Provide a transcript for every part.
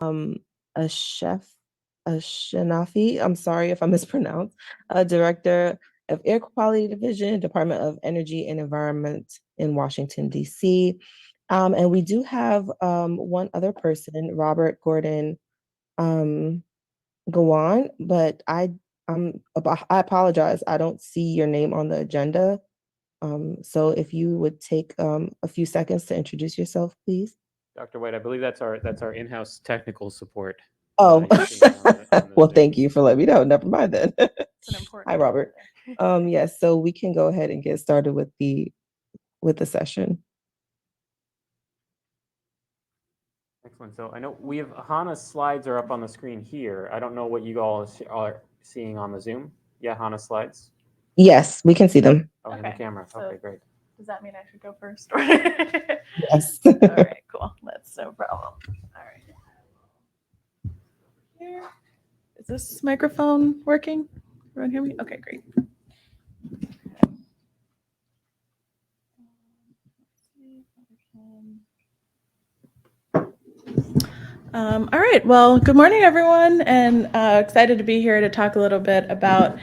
um, Ashanafi, I'm sorry if I mispronounced, Director of Air Quality Division, Department of Energy and Environment in Washington, D.C. And we do have one other person, Robert Gordon um, Gawan, but I apologize. I don't see your name on the agenda. So if you would take a few seconds to introduce yourself, please. Dr. White, I believe that's our in-house technical support. Oh, You're seeing it on the well, Zoom. thank you for letting me know. Never mind then. It's an important Hi, role Robert. over there. Yes, so we can go ahead and get started with the session. Excellent. So I know we have Hannah's slides are up on the screen here. I don't know what you all are seeing on the Zoom. Yeah, Hannah's slides. Yes, we can see them. Oh, in the camera. So Okay, great. does that mean I should go first? Yes. All right, cool. That's no problem. All right. Here. Is this microphone working? Everyone hear me? Okay, great. All right. Well, good morning, everyone, and excited to be here to talk a little bit about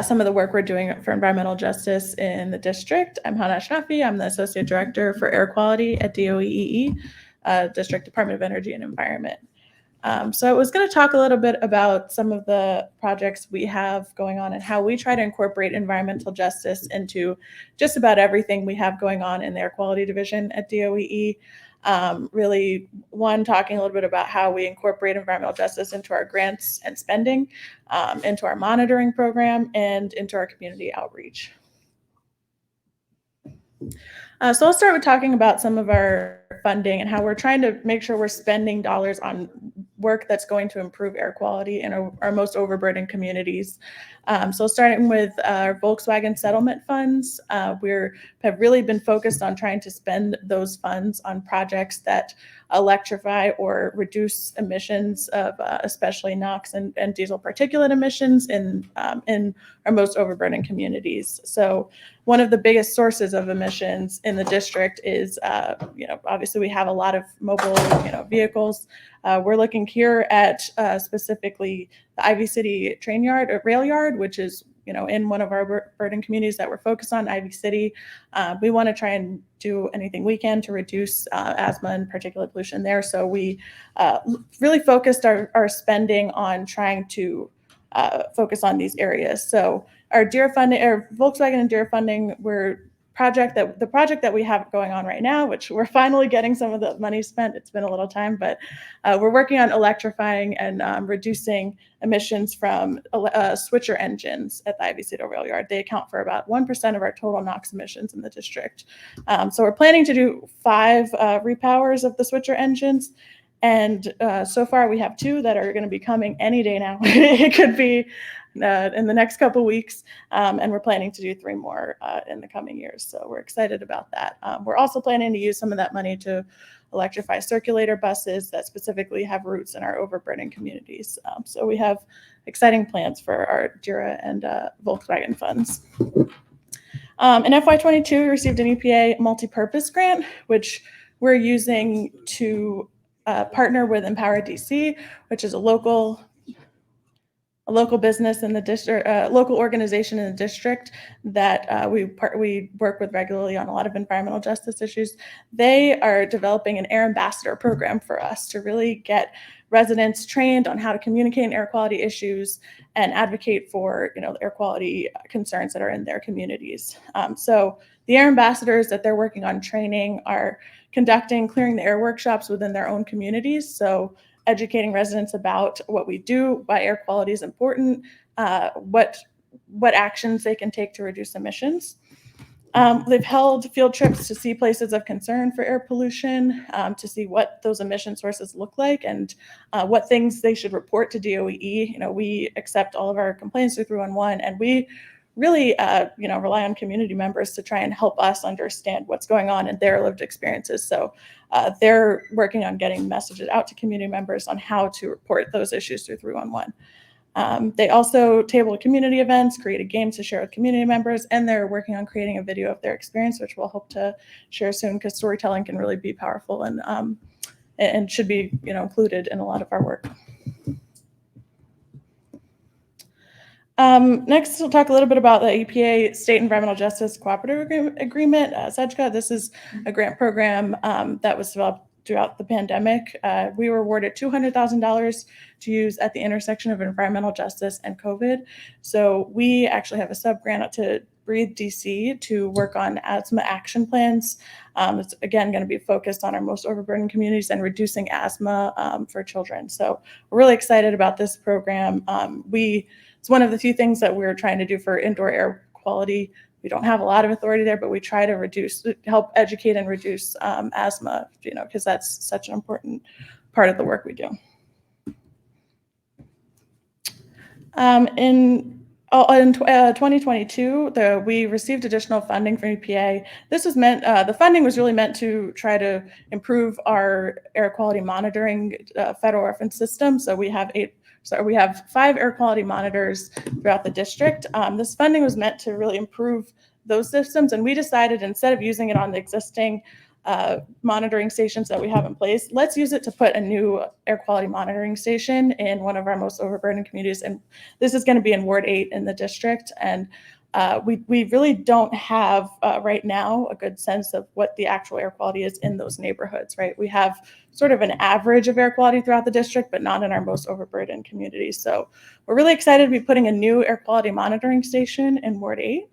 some of the work we're doing for environmental justice in the district. I'm Hannah Ashnafi. I'm the Associate Director for Air Quality at DOEE, District Department of Energy and Environment. So I was going to talk a little bit about some of the projects we have going on and how we try to incorporate environmental justice into just about everything we have going on in the Air Quality Division at DOEE. Really, one, talking a little bit about how we incorporate environmental justice into our grants and spending, into our monitoring program, and into our community outreach. So I'll start with talking about some of our funding and how we're trying to make sure we're spending dollars on work that's going to improve air quality in our most overburdened communities. So starting with our Volkswagen settlement funds, we have really been focused on trying to spend those funds on projects that electrify or reduce emissions of especially NOx and diesel particulate emissions in our most overburdened communities. So one of the biggest sources of emissions in the district is, obviously we have a lot of mobile, vehicles. We're looking here at specifically the Ivy City train yard or rail yard, which is, in one of our burden communities that we're focused on, Ivy City. We want to try and do anything we can to reduce asthma and particulate pollution there. So we really focused our spending on trying to focus on these areas. So our DEER funding, or Volkswagen and DEER funding, the project that we have going on right now, which we're finally getting some of the money spent. It's been a little time, but we're working on electrifying and reducing emissions from switcher engines at the Ivy City Rail Yard. They account for about 1% of our total NOx emissions in the district. So we're planning to do 5 repowers of the switcher engines. And so far we have 2 that are going to be coming any day now. It could be in the next couple weeks, and we're planning to do 3 more in the coming years. So we're excited about that. We're also planning to use some of that money to electrify circulator buses that specifically have routes in our overburdened communities. So we have exciting plans for our DERA and Volkswagen funds. In FY22, we received an EPA multi-purpose grant, which we're using to partner with Empower DC, which is a local business in the district, local organization in the district that we work with regularly on a lot of environmental justice issues. They are developing an air ambassador program for us to really get residents trained on how to communicate in air quality issues and advocate for the air quality concerns that are in their communities. So the air ambassadors that they're working on training are conducting clearing the air workshops within their own communities. So educating residents about what we do, why air quality is important, what actions they can take to reduce emissions. They've held field trips to see places of concern for air pollution, to see what those emission sources look like and what things they should report to DOEE. We accept all of our complaints through 311, and we really rely on community members to try and help us understand what's going on in their lived experiences. So they're working on getting messages out to community members on how to report those issues through 311. They also table community events, created games to share with community members, and they're working on creating a video of their experience, which we'll hope to share soon because storytelling can really be powerful in and should be, included in a lot of our work. Next, we'll talk a little bit about the EPA State Environmental Justice Cooperative Agreement, SEDGCA. This is a grant program that was developed throughout the pandemic. We were awarded $200,000 to use at the intersection of environmental justice and COVID. So we actually have a sub-grant out to Breathe DC to work on asthma action plans. It's again going to be focused on our most overburdened communities and reducing asthma for children. So we're really excited about this program. It's one of the few things that we're trying to do for indoor air quality. We don't have a lot of authority there, but we try to help educate and reduce asthma, because that's such an important part of the work we do. In 2022, we received additional funding from EPA. This was meant, the funding was really meant to try to improve our air quality monitoring federal reference system. So we have 5 air quality monitors throughout the district. This funding was meant to really improve those systems, and we decided instead of using it on the existing monitoring stations that we have in place, let's use it to put a new air quality monitoring station in one of our most overburdened communities. And this is going to be in Ward 8 in the district. And we really don't have right now a good sense of what the actual air quality is in those neighborhoods, right? We have sort of an average of air quality throughout the district, but not in our most overburdened communities. So we're really excited to be putting a new air quality monitoring station in Ward 8.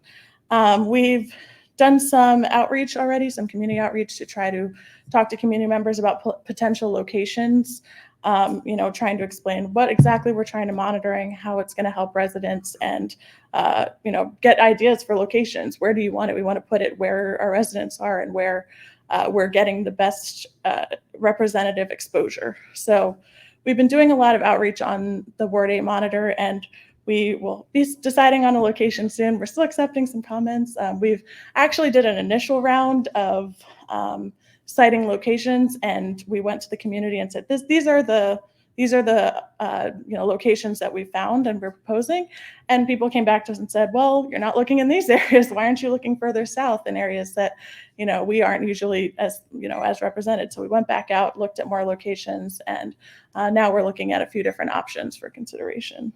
We've done some outreach already, some community outreach to try to talk to community members about potential locations, trying to explain what exactly we're trying to monitoring, how it's going to help residents, and, get ideas for locations. Where do you want it? We want to put it where our residents are and where we're getting the best representative exposure. So we've been doing a lot of outreach on the Ward 8 monitor, and we will be deciding on a location soon. We're still accepting some comments. We've actually did an initial round of citing locations, and we went to the community and said, these are the locations that we found and we're proposing. And people came back to us and said, well, you're not looking in these areas. Why aren't you looking further south in areas that, we aren't usually as represented? So we went back out, looked at more locations, and now we're looking at a few different options for consideration.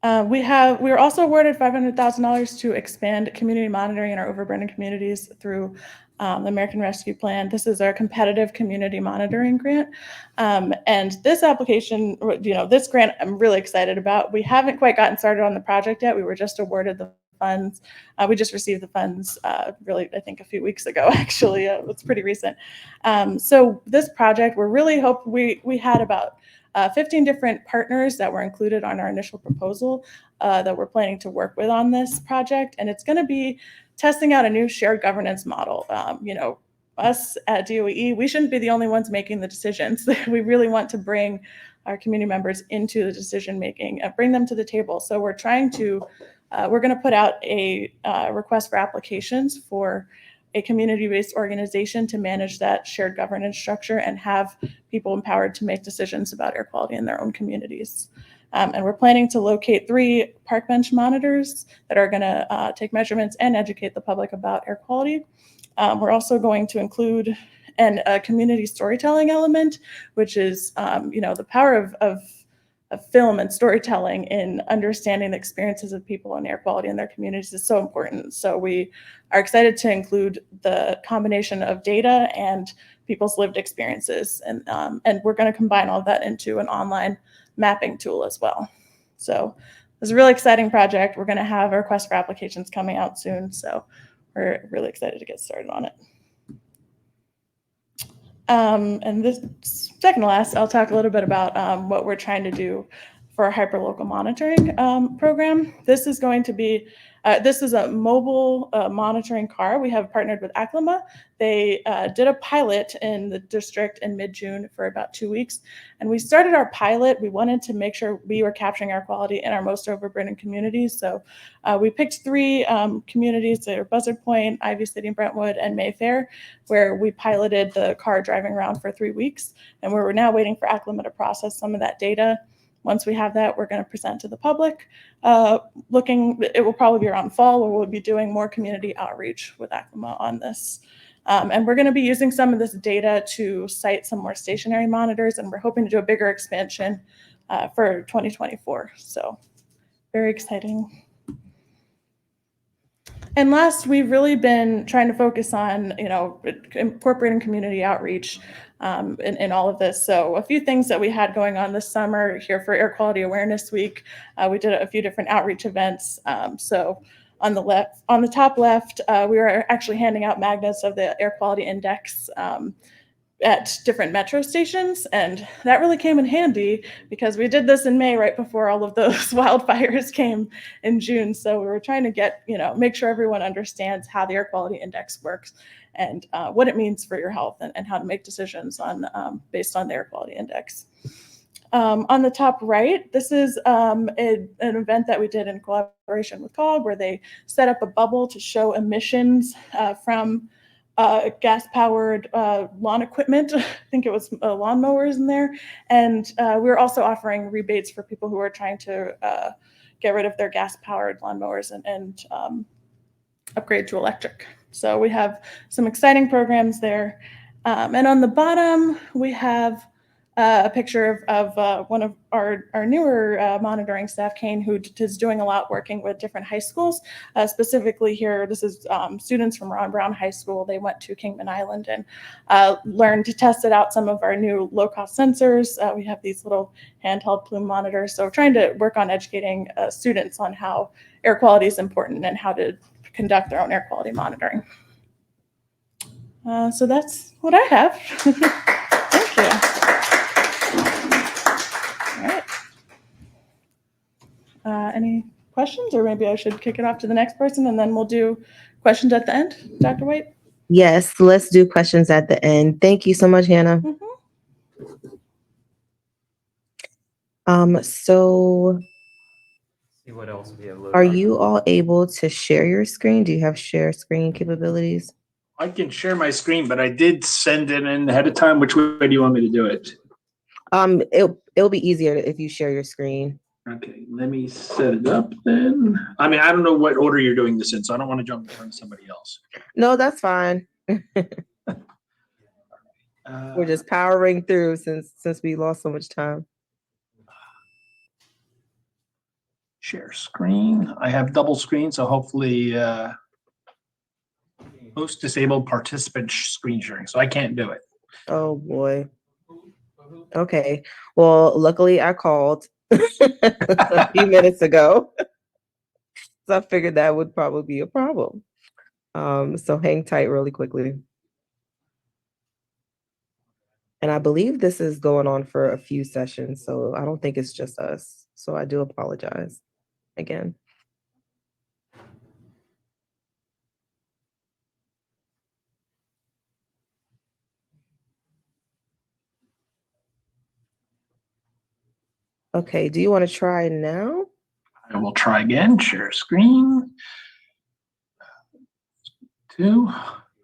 We were also awarded $500,000 to expand community monitoring in our overburdened communities through the American Rescue Plan. This is our competitive community monitoring grant. And this application, this grant I'm really excited about. We haven't quite gotten started on the project yet. We were just awarded the funds. We just received the funds really, I think a few weeks ago, actually. It's pretty recent. So this project, we're really hoping we had about 15 different partners that were included on our initial proposal that we're planning to work with on this project. And it's going to be testing out a new shared governance model. Us at DOE, we shouldn't be the only ones making the decisions. We really want to bring our community members into the decision making and bring them to the table. So we're going to put out a request for applications for a community-based organization to manage that shared governance structure and have people empowered to make decisions about air quality in their own communities. And we're planning to locate 3 park bench monitors that are going to take measurements and educate the public about air quality. We're also going to include a community storytelling element, which is the power of film and storytelling in understanding the experiences of people and air quality in their communities is so important. So we are excited to include the combination of data and people's lived experiences. And we're going to combine all of that into an online mapping tool as well. So it's a really exciting project. We're going to have a request for applications coming out soon. So we're really excited to get started on it. And this second to last, I'll talk a little bit about what we're trying to do for our hyperlocal monitoring program. This is going to be, this is a mobile monitoring car. We have partnered with Aclima. They did a pilot in the district in mid-June for about 2 weeks. And we started our pilot. We wanted to make sure we were capturing air quality in our most overburdened communities. So we picked 3 communities. They're Buzzard Point, Ivy City, Brentwood, and Mayfair, where we piloted the car driving around for 3 weeks. And we're now waiting for Aclima to process some of that data. once we have that, we're going to present to the public. It will probably be around fall where we'll be doing more community outreach with ACLIMA on this. And we're going to be using some of this data to cite some more stationary monitors, and we're hoping to do a bigger expansion for 2024. So very exciting. And last, we've really been trying to focus on, incorporating community outreach in all of this. So a few things that we had going on this summer here for Air Quality Awareness Week, we did a few different outreach events. So on the top left, we were actually handing out magnets of the Air Quality Index at different metro stations, and that really came in handy because we did this in May right before all of those wildfires came in June. So we were trying to make sure everyone understands how the Air Quality Index works and what it means for your health and how to make decisions on based on the Air Quality Index. On the top right, this is an event that we did in collaboration with COG, where they set up a bubble to show emissions from gas-powered lawn equipment. I think it was lawnmowers in there. And we're also offering rebates for people who are trying to get rid of their gas-powered lawnmowers and upgrade to electric. So we have some exciting programs there. And on the bottom, we have a picture of one of our newer monitoring staff, Kane, who is doing a lot working with different high schools. Specifically here, this is students from Ron Brown High School. They went to Kingman Island and learned to test out some of our new low-cost sensors. We have these little handheld plume monitors. So we're trying to work on educating students on how air quality is important and how to conduct their own air quality monitoring. So that's what I have. Thank you. All right. Any questions, or maybe I should kick it off to the next person and then we'll do questions at the end, Dr. White? Yes, let's do questions at the end. Thank you so much, Hannah. So See what else we have. are you all able to share your screen? Do you have share screen capabilities? I can share my screen, but I did send it in ahead of time. Which way do you want me to do it? It'll be easier if you share your screen. Okay, let me set it up then. I mean, I don't know what order you're doing this in, so I don't want to jump in front of somebody else. No, that's fine. We're just powering through since we lost so much time. Share screen. I have double screen, so hopefully host disabled participant screen sharing, so I can't do it. Oh boy. Okay. Well, luckily I called a few minutes ago. So I figured that would probably be a problem. So hang tight really quickly. And I believe this is going on for a few sessions, so I don't think it's just us. So I do apologize again. Okay, do you want to try now? I will try again. Share screen. 2.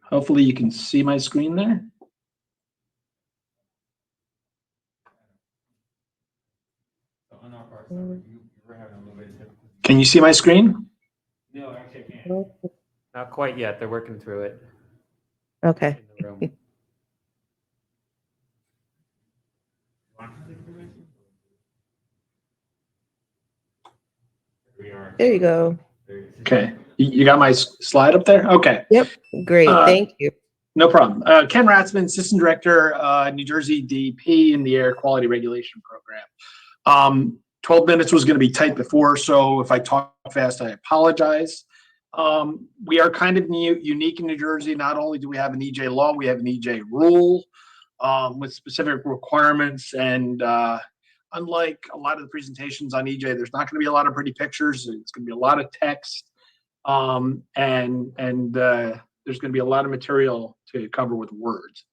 Hopefully you can see my screen there. Can you see my screen? No, actually I can't. Not quite yet. They're working through it. Okay. In the room. There you go. Okay. You got my slide up there? Okay. Yep. Great. Thank you. No problem. Ken Ratzman, Assistant Director, New Jersey DEP in the Air Quality Regulation Program. 12 minutes was going to be tight before, so if I talk fast, I apologize. We are kind of unique in New Jersey. Not only do we have an EJ law, we have an EJ rule with specific requirements. And unlike a lot of the presentations on EJ, there's not going to be a lot of pretty pictures. It's going to be a lot of text. And there's going to be a lot of material to cover with words.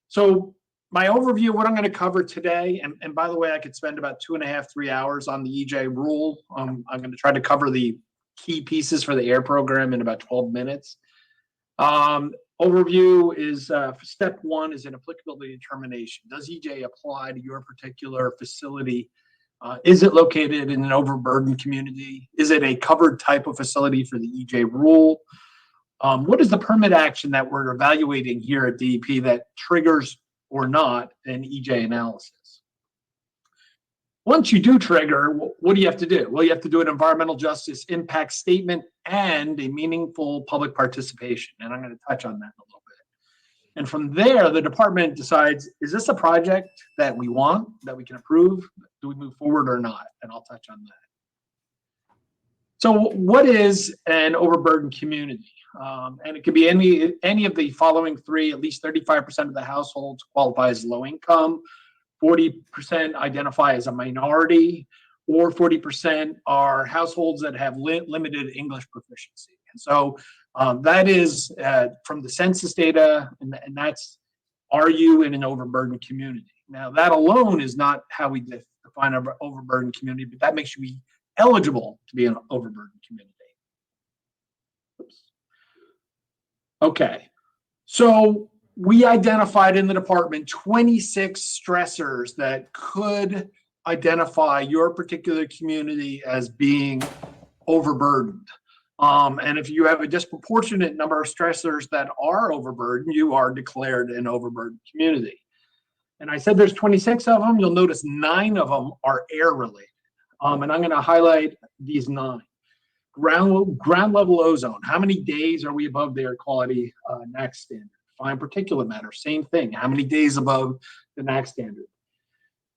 So my overview, what I'm going to cover today, and by the way, I could spend about 2.5, 3 hours on the EJ rule. I'm going to try to cover the key pieces for the AIR program in about 12 minutes. Overview is step 1 is an applicability determination. Does EJ apply to your particular facility Is it located in an overburdened community? Is it a covered type of facility for the EJ rule? What is the permit action that we're evaluating here at DEP that triggers or not an EJ analysis? Once you do trigger, what do you have to do? Well, you have to do an environmental justice impact statement and a meaningful public participation. And I'm going to touch on that in a little bit. And from there, the department decides, is this a project that we want, that we can approve? Do we move forward or not? And I'll touch on that. So what is an overburdened community? And it could be any of the following three. At least 35% of the households qualify as low income, 40% identify as a minority, or 40% are households that have limited English proficiency. And so that is from the census data, and that's, are you in an overburdened community? Now, that alone is not how we define an overburdened community, but that makes you be eligible to be an overburdened community. Oops. Okay, so we identified in the department 26 stressors that could identify your particular community as being overburdened. And if you have a disproportionate number of stressors that are overburdened, you are declared an overburdened community. And I said there's 26 of them. You'll notice 9 of them are air related. And I'm going to highlight these 9. Ground level ozone. How many days are we above the air quality NAAQS standard? Fine particulate matter, same thing. How many days above the NAAQS standard?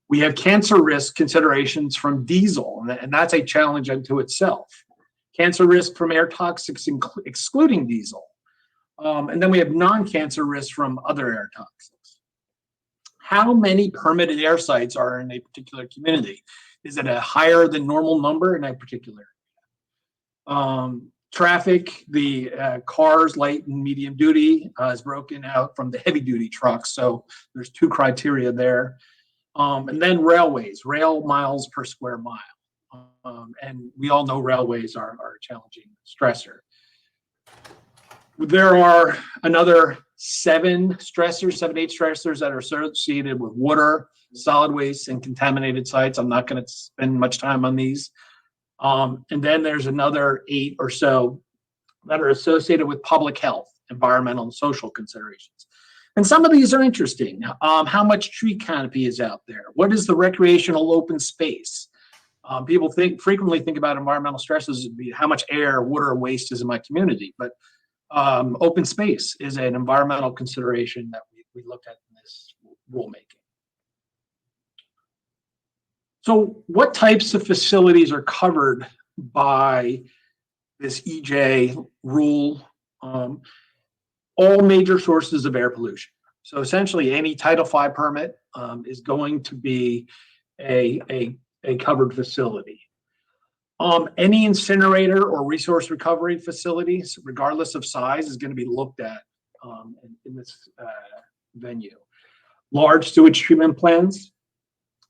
We have cancer risk considerations from diesel, and that's a challenge unto itself. Cancer risk from air toxics, excluding diesel. And then we have non-cancer risk from other air toxics. How many permitted air sites are in a particular community? Is it a higher than normal number in a particular area? Traffic, the cars, light and medium duty is broken out from the heavy duty trucks. So there's 2 criteria there. And then railways, rail miles per square mile. And we all know railways are a challenging stressor. There are another 7 stressors, 7-8 stressors that are associated with water, solid waste, and contaminated sites. I'm not going to spend much time on these. And then there's another 8 or so that are associated with public health, environmental, and social considerations. And some of these are interesting. How much tree canopy is out there? What is the recreational open space? People frequently think about environmental stresses, how much air, water, waste is in my community. But open space is an environmental consideration that we looked at in this rulemaking. So what types of facilities are covered by this EJ rule? All major sources of air pollution. So essentially any Title V permit is going to be a covered facility. Any incinerator or resource recovery facilities, regardless of size, is going to be looked at in this venue. Large sewage treatment plants,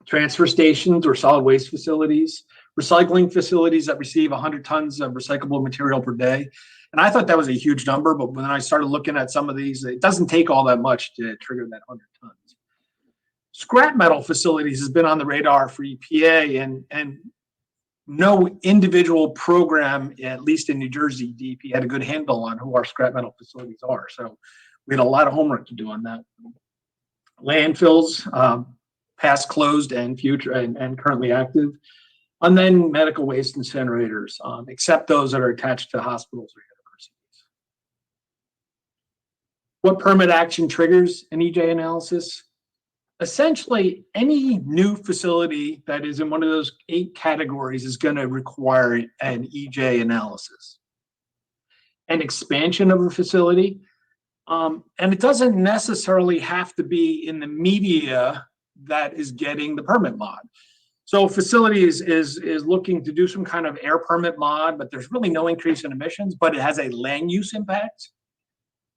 transfer stations or solid waste facilities, recycling facilities that receive 100 tons of recyclable material per day. And I thought that was a huge number, but when I started looking at some of these, it doesn't take all that much to trigger that 100 tons. Scrap metal facilities has been on the radar for EPA, and no individual program, at least in New Jersey, DEP had a good handle on who our scrap metal facilities are. So we had a lot of homework to do on that. Landfills, past closed and future and currently active. And then medical waste incinerators, except those that are attached to hospitals or universities. What permit action triggers an EJ analysis? Essentially, any new facility that is in one of those 8 categories is going to require an EJ analysis. An expansion of a facility, and it doesn't necessarily have to be in the media that is getting the permit mod. So facility is looking to do some kind of air permit mod, but there's really no increase in emissions, but it has a land use impact.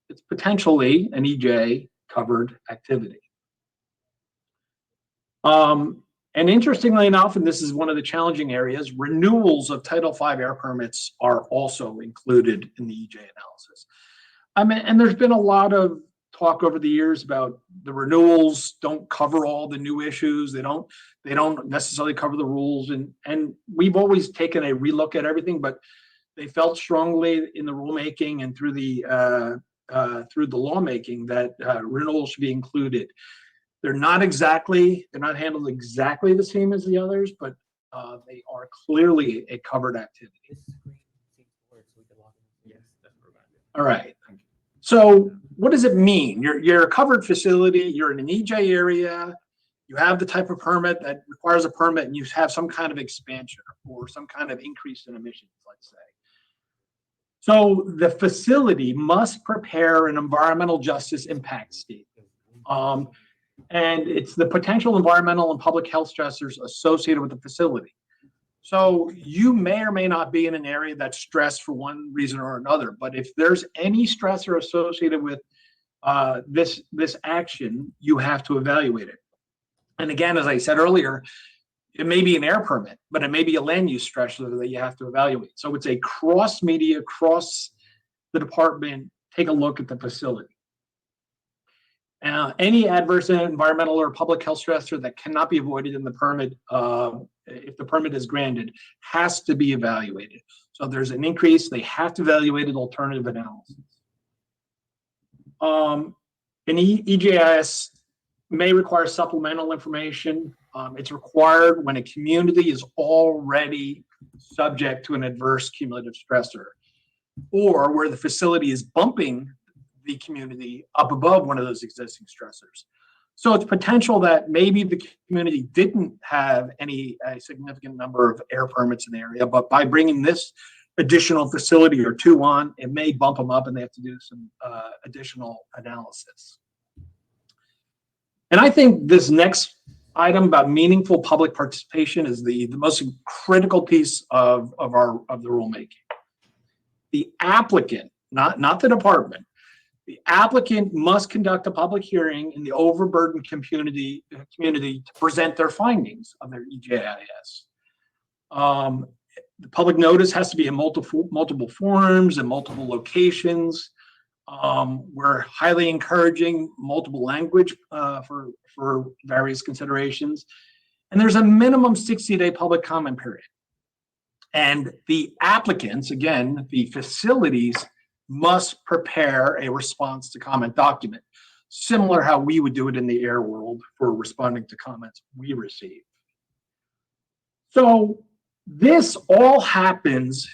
It's potentially an EJ covered activity. And interestingly enough, and this is one of the challenging areas, renewals of Title V air permits are also included in the EJ analysis. And there's been a lot of talk over the years about the renewals don't cover all the new issues. They don't necessarily cover the rules. And we've always taken a relook at everything, but they felt strongly in the rulemaking and through the lawmaking that renewals should be included. They're not handled exactly the same as the others, but they are clearly a covered activity. Yes, that's what we're gonna do. All right. So what does it mean? You're a covered facility, you're in an EJ area, you have the type of permit that requires a permit, and you have some kind of expansion or some kind of increase in emissions, let's say. So the facility must prepare an environmental justice impact statement. And it's the potential environmental and public health stressors associated with the facility. So you may or may not be in an area that's stressed for one reason or another, but if there's any stressor associated with this action, you have to evaluate it. And again, as I said earlier, it may be an air permit, but it may be a land use stressor that you have to evaluate. So it's a cross media, cross the department, take a look at the facility. Any adverse environmental or public health stressor that cannot be avoided in the permit, if the permit is granted, has to be evaluated. So if there's an increase, they have to evaluate an alternative analysis. An EJIS may require supplemental information. It's required when a community is already subject to an adverse cumulative stressor, or where the facility is bumping the community up above one of those existing stressors. So it's potential that maybe the community didn't have a significant number of air permits in the area, but by bringing this additional facility or two on, it may bump them up and they have to do some additional analysis. And I think this next item about meaningful public participation is the most critical piece of the rulemaking. The applicant, not the department, the applicant must conduct a public hearing in the overburdened community to present their findings of their EJIS. The public notice has to be in multiple forums and multiple locations. We're highly encouraging multiple language for various considerations. And there's a minimum 60-day public comment period. And the applicants, again, the facilities, must prepare a response to comment document, similar how we would do it in the air world for responding to comments we receive. So this all happens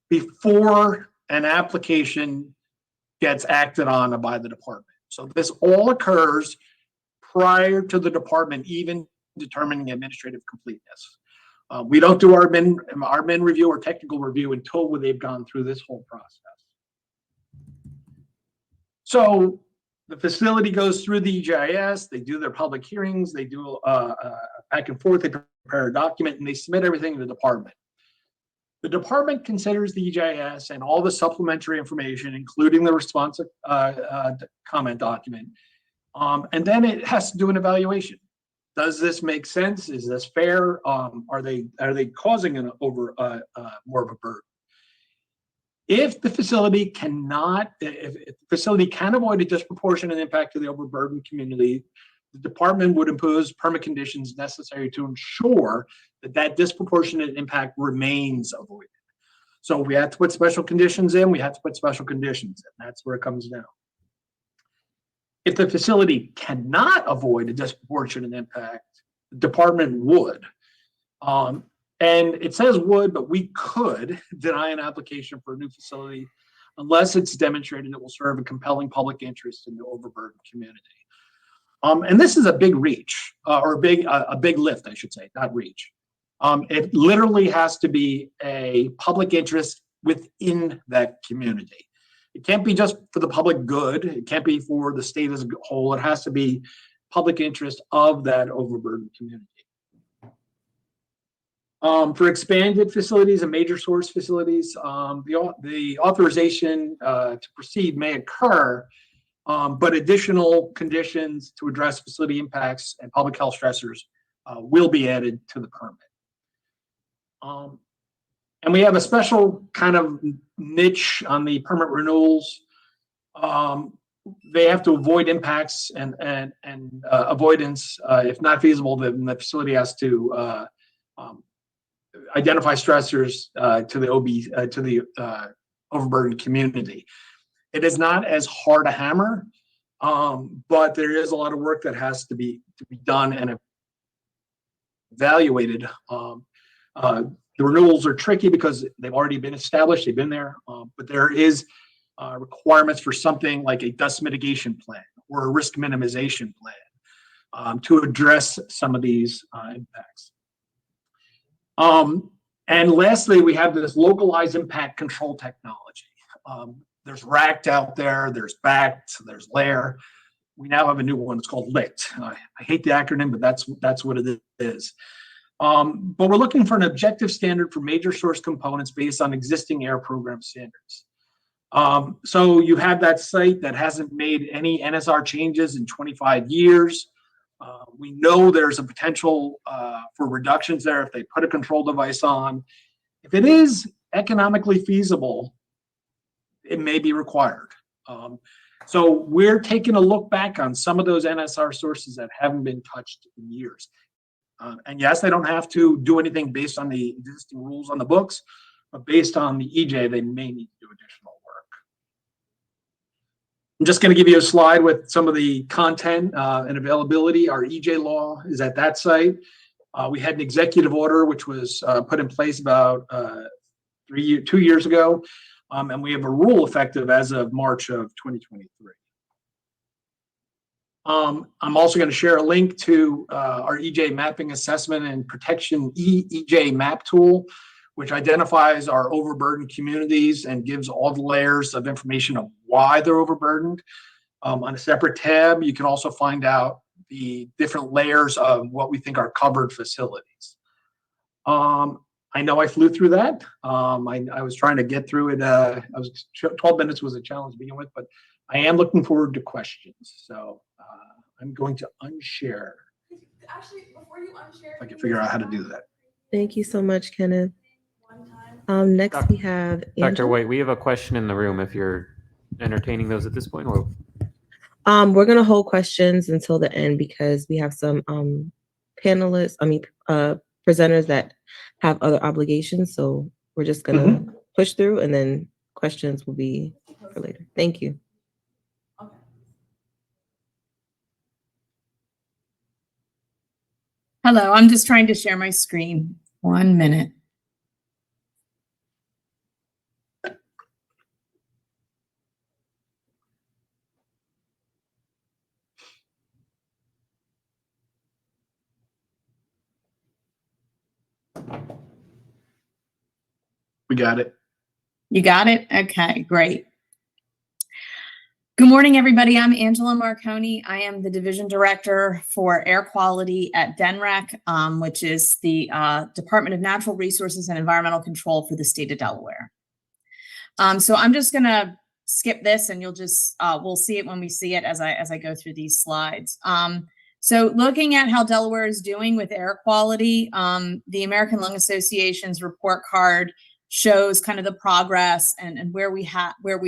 before an application gets acted on by the department. So this all occurs prior to the department even determining administrative completeness. We don't do our min review or technical review until they've gone through this whole process. So the facility goes through the EJIS, they do their public hearings, they do back and forth, they prepare a document, and they submit everything to the department. The department considers the EJIS and all the supplementary information, including the response comment document, and then it has to do an evaluation. Does this make sense? Is this fair? Are they causing more of a burden? If the facility if the facility can avoid a disproportionate impact to the overburdened community, the department would impose permit conditions necessary to ensure that disproportionate impact remains avoided. So we have to put special conditions in, we have to put special conditions in. That's where it comes down. If the facility cannot avoid a disproportionate impact, the department would. And it says would, but we could deny an application for a new facility unless it's demonstrated it will serve a compelling public interest in the overburdened community. And this is a big reach, or a big lift, I should say, not reach. It literally has to be a public interest within that community. It can't be just for the public good. It can't be for the state as a whole. It has to be public interest of that overburdened community. For expanded facilities and major source facilities, the authorization to proceed may occur, but additional conditions to address facility impacts and public health stressors will be added to the permit. And we have a special kind of niche on the permit renewals. they have to avoid impacts and avoidance. If not feasible, then the facility has to identify stressors to the overburdened community. It is not as hard a hammer, but there is a lot of work that has to be done and evaluated. The renewals are tricky because they've already been established, they've been there, but there is requirements for something like a dust mitigation plan or a risk minimization plan to address some of these impacts. And lastly, we have this localized impact control technology. There's RACT out there, there's BACT, there's LAIR. We now have a new one, it's called LICT. I hate the acronym, but that's what it is. But we're looking for an objective standard for major source components based on existing air program standards. So you have that site that hasn't made any NSR changes in 25 years. We know there's a potential for reductions there if they put a control device on. If it is economically feasible, it may be required. So we're taking a look back on some of those NSR sources that haven't been touched in years. And yes, they don't have to do anything based on the existing rules on the books, but based on the EJ, they may need to do additional work. I'm just going to give you a slide with some of the content and availability. Our EJ law is at that site. We had an executive order, which was put in place about 2 years ago. And we have a rule effective as of March of 2023. I'm also going to share a link to our EJ mapping assessment and protection EJ map tool, which identifies our overburdened communities and gives all the layers of information of why they're overburdened. On a separate tab, you can also find out the different layers of what we think are covered facilities. I know I flew through that. I was trying to get through it. 12 minutes was a challenge to begin with, but I am looking forward to questions. So I'm going to unshare. Actually, before you unshare, If I can figure out how to do that. Thank you so much, Kenneth. one time. Next we have Dr. Angela. White, we have a question in the room if you're entertaining those at this point. Or We're gonna hold questions until the end because we have some presenters that have other obligations. So we're just gonna push through and then questions will be for later. Thank you. Okay. Hello, I'm just trying to share my screen. 1 minute. We got it. You got it? Okay, great. Good morning, everybody. I'm Angela Marconi. I am the Division Director for Air Quality at DNREC, which is the Department of Natural Resources and Environmental Control for the state of Delaware. So I'm just gonna skip this and you'll just, we'll see it when we see it as I go through these slides. So looking at how Delaware is doing with air quality, the American Lung Association's report card shows kind of the progress and where we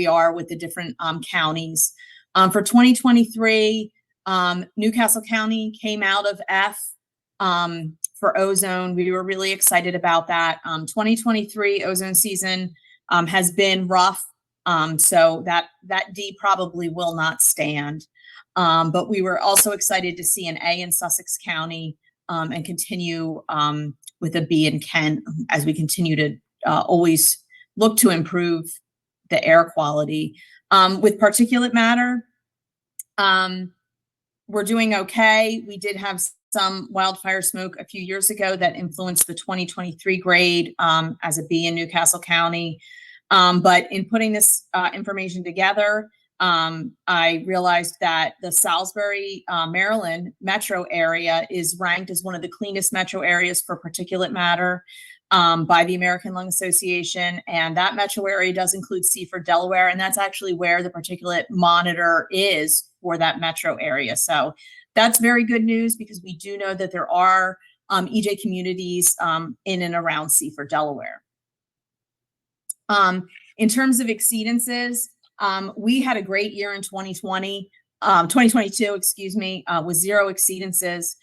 are with the different counties. For 2023, Newcastle County came out of F for ozone. We were really excited about that. 2023 ozone season has been rough, so that D probably will not stand. But we were also excited to see an A in Sussex County and continue with a B in Kent as we continue to always look to improve the air quality. With particulate matter, we're doing okay. We did have some wildfire smoke a few years ago that influenced the 2023 grade as a B in Newcastle County. But in putting this information together, I realized that the Salisbury, Maryland metro area is ranked as one of the cleanest metro areas for particulate matter by the American Lung Association. And that metro area does include Seaford, Delaware, and that's actually where the particulate monitor is for that metro area. So that's very good news because we do know that there are EJ communities in and around Seaford, Delaware. In terms of exceedances, We had a great year in 2022, excuse me, with 0 exceedances.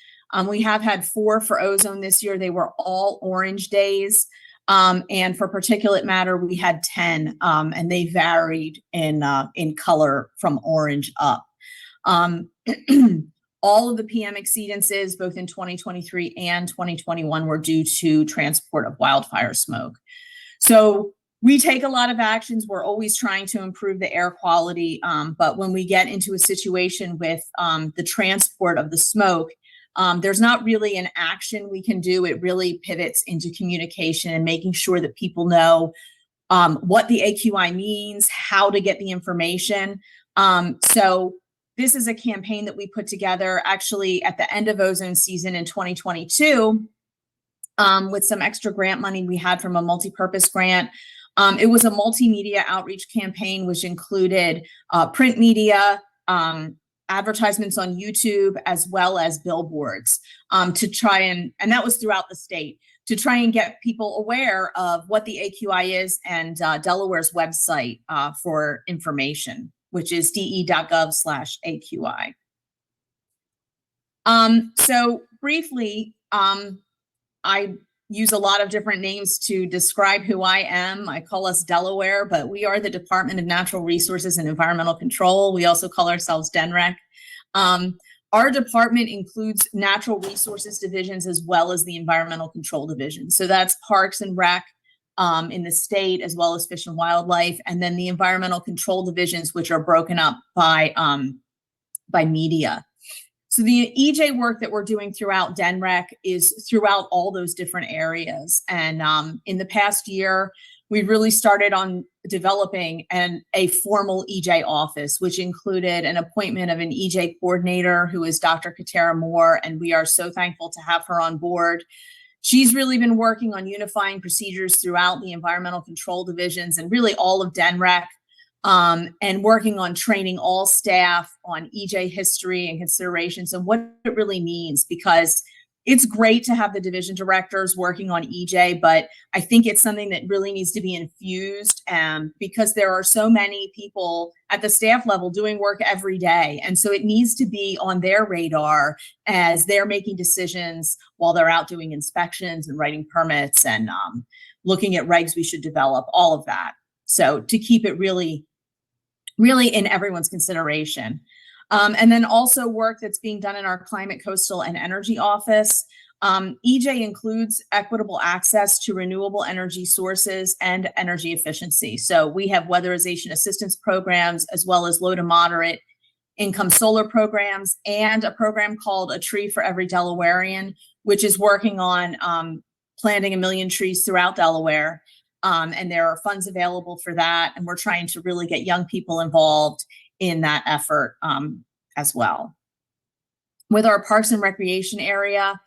We have had 4 for ozone this year. They were all orange days. And for particulate matter, we had 10, and they varied in color from orange up. All of the PM exceedances, both in 2023 and 2021, were due to transport of wildfire smoke. So we take a lot of actions. We're always trying to improve the air quality. But when we get into a situation with the transport of the smoke, there's not really an action we can do. It really pivots into communication and making sure that people know what the AQI means, how to get the information. So this is a campaign that we put together actually at the end of ozone season in 2022 with some extra grant money we had from a multi-purpose grant. It was a multimedia outreach campaign, which included print media, advertisements on YouTube, as well as billboards to try and that was throughout the state, to try and get people aware of what the AQI is and Delaware's website for information, which is de.gov/AQI. So briefly, I use a lot of different names to describe who I am. I call us Delaware, but we are the Department of Natural Resources and Environmental Control. We also call ourselves DENREC. Our department includes natural resources divisions as well as the environmental control division. So that's Parks and Rec in the state, as well as Fish and Wildlife, and then the environmental control divisions, which are broken up by media. So the EJ work that we're doing throughout DENREC is throughout all those different areas. And in the past year, we really started on developing a formal EJ office, which included an appointment of an EJ coordinator, who is Dr. Katara Moore, and we are so thankful to have her on board. She's really been working on unifying procedures throughout the environmental control divisions and really all of DENREC. And working on training all staff on EJ history and considerations and what it really means, because it's great to have the division directors working on EJ, but I think it's something that really needs to be infused because there are so many people at the staff level doing work every day. And so it needs to be on their radar as they're making decisions while they're out doing inspections and writing permits and looking at regs we should develop, all of that. So to keep it really in everyone's consideration. And then also work that's being done in our Climate, Coastal, and Energy Office. EJ includes equitable access to renewable energy sources and energy efficiency. So we have weatherization assistance programs, as well as low to moderate income solar programs, and a program called A Tree for Every Delawarean, which is working on planting 1 million trees throughout Delaware. And there are funds available for that. And we're trying to really get young people involved in that effort as well. With our Parks and Recreation area,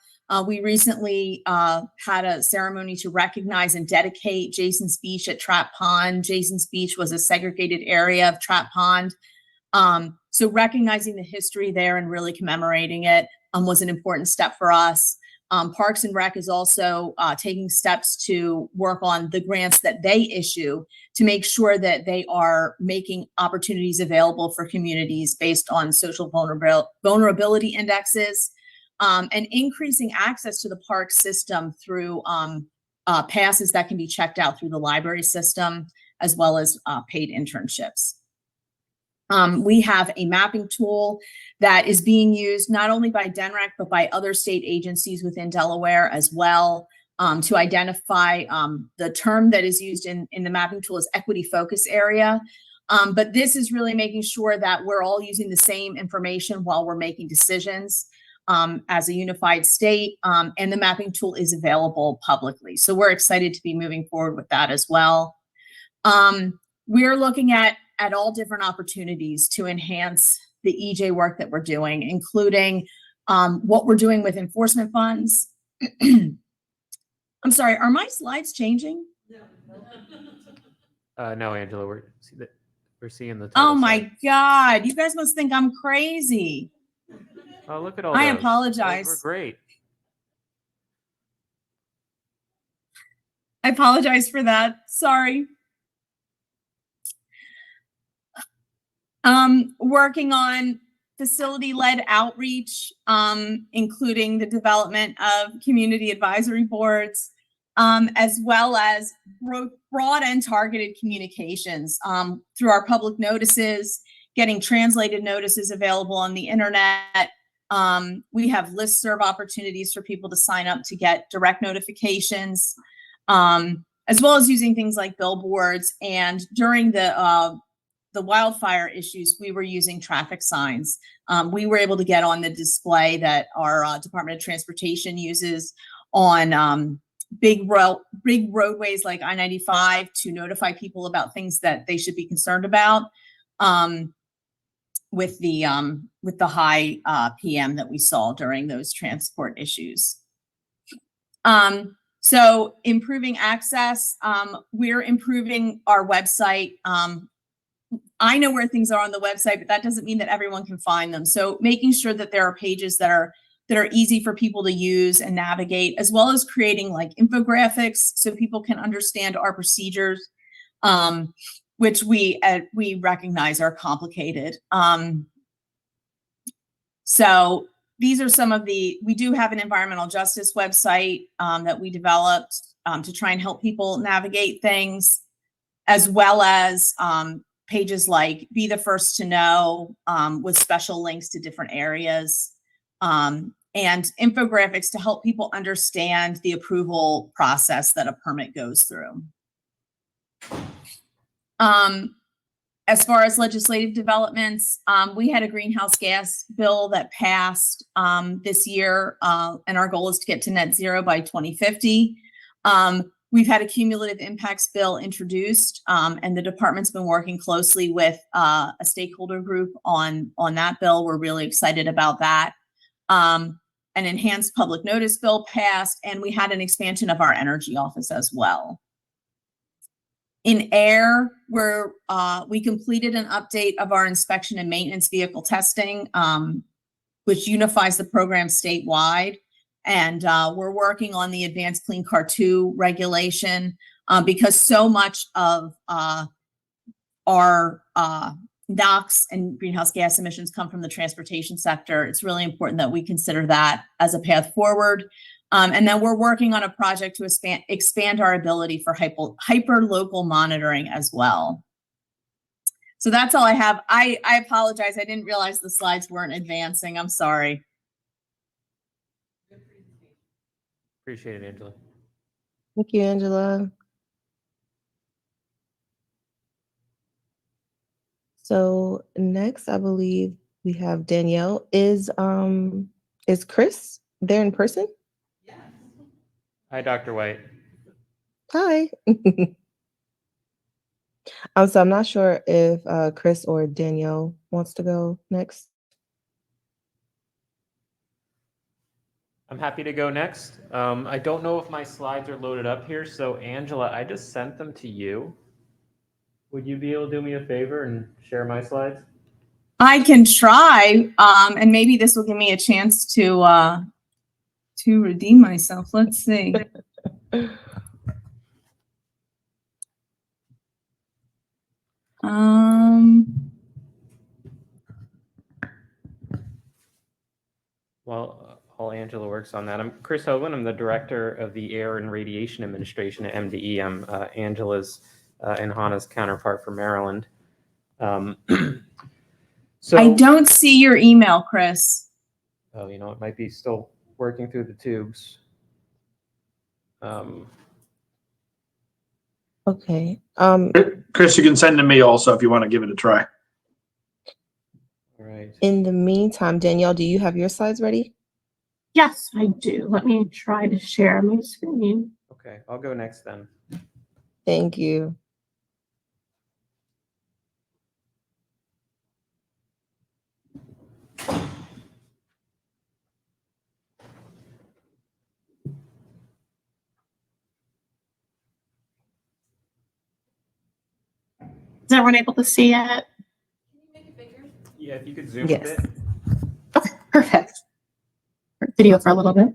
we recently had a ceremony to recognize and dedicate Jason's Beach at Trap Pond. Jason's Beach was a segregated area of Trap Pond. So recognizing the history there and really commemorating it was an important step for us. Parks and Rec is also taking steps to work on the grants that they issue to make sure that they are making opportunities available for communities based on social vulnerability indexes and increasing access to the park system through passes that can be checked out through the library system, as well as paid internships. We have a mapping tool that is being used not only by DENREC, but by other state agencies within Delaware as well to identify the term that is used in the mapping tool is equity focus area. But this is really making sure that we're all using the same information while we're making decisions as a unified state. And the mapping tool is available publicly. So we're excited to be moving forward with that as well. We're looking at all different opportunities to enhance the EJ work that we're doing, including what we're doing with enforcement funds. I'm sorry, are my slides changing? No, Angela, we're seeing the title Oh my slide. God, you guys must think I'm crazy. Oh, look at all I those. apologize. Those were great. I apologize for that. Sorry. Working on facility-led outreach, including the development of community advisory boards, as well as broad and targeted communications through our public notices, getting translated notices available on the internet. We have listserv opportunities for people to sign up to get direct notifications, as well as using things like billboards. And during the wildfire issues, we were using traffic signs. We were able to get on the display that our Department of Transportation uses on big roadways like I-95 to notify people about things that they should be concerned about with the high PM that we saw during those transport issues. So improving access, we're improving our website. I know where things are on the website, but that doesn't mean that everyone can find them. So making sure that there are pages that are easy for people to use and navigate, as well as creating like infographics so people can understand our procedures, which we recognize are complicated. So these are some of we do have an environmental justice website that we developed to try and help people navigate things, as well as pages like Be the First to Know with special links to different areas, and infographics to help people understand the approval process that a permit goes through. As far as legislative developments, we had a greenhouse gas bill that passed this year, and our goal is to get to net zero by 2050. We've had a cumulative impacts bill introduced, and the department's been working closely with a stakeholder group on that bill. We're really excited about that. An enhanced public notice bill passed, and we had an expansion of our energy office as well. In air, we completed an update of our inspection and maintenance vehicle testing, which unifies the program statewide. And we're working on the Advanced Clean Car 2 regulation because so much of our NOx and greenhouse gas emissions come from the transportation sector. It's really important that we consider that as a path forward. And then we're working on a project to expand our ability for hyper-local monitoring as well. So that's all I have. I apologize. I didn't realize the slides weren't advancing. I'm sorry. Appreciate it, Angela. Thank you, Angela. So next, I believe we have Danielle. Is Chris there in person? Yes. Hi, Dr. White. Hi. So I'm not sure if Chris or Danielle wants to go next. I'm happy to go next. I don't know if my slides are loaded up here. So Angela, I just sent them to you. Would you be able to do me a favor and share my slides? I can try, and maybe this will give me a chance to redeem myself. Let's see. While Angela works on that, I'm Chris Hovan. I'm the director of the Air and Radiation Administration at MDE. I'm Angela's and Hannah's counterpart for Maryland. So I don't see your email, Chris. Oh, it might be still working through the tubes. Okay. Chris, you can send to me also if you want to give it a try. All right. In the meantime, Danielle, do you have your slides ready? Yes, I do. Let me try to share my screen. Okay, I'll go next then. Thank you. Is everyone able to see it? Can you make it bigger? Yeah, if you could zoom Yes. a bit. Okay, perfect. Video for a little bit.